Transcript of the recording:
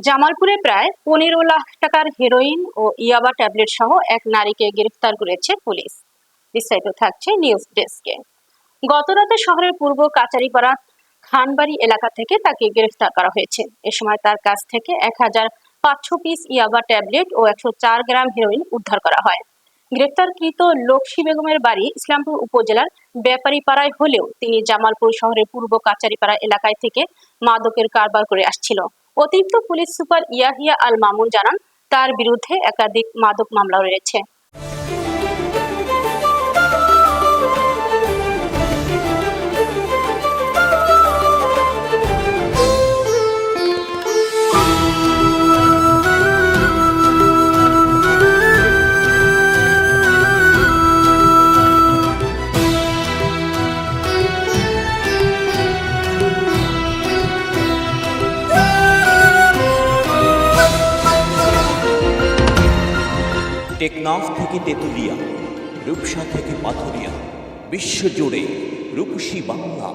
জামালপুরে প্রায় 15 লাখ টাকার হেরোইন ও ইয়াবা ট্যাবলেট সহ এক নারীকে গ্রেফতার করেছে পুলিশ। বিস্তারিত থাকছে নিউজ ডেস্কে। গতরাতে শহরের পূর্ব কাচারিপাড়া খানবাড়ি এলাকা থেকে তাকে গ্রেফতার করা হয়েছে। এ সময় তার কাছ থেকে 1500 পিস ইয়াবা ট্যাবলেট ও 104 গ্রাম হেরোইন উদ্ধার করা হয়। গ্রেফতারকৃত লক্ষ্মী বেগমের বাড়ি ইসলামপুর উপজেলার ব্যাপারীপাড়ায় হলেও তিনি জামালপুর শহরের পূর্ব কাচারিপাড়া এলাকায় থেকে মাদকের কারবার করে আসছিল। অতিরিক্ত পুলিশ সুপার ইয়াহিয়া আল মামুন জানান, তার বিরুদ্ধে একাধিক মাদক মামলা রয়েছে। টেকনাফ থেকে তেতুলিয়া, রূপসা থেকে পাথুরিয়া, বিশ্বজুড়ে রূপসী বাংলা।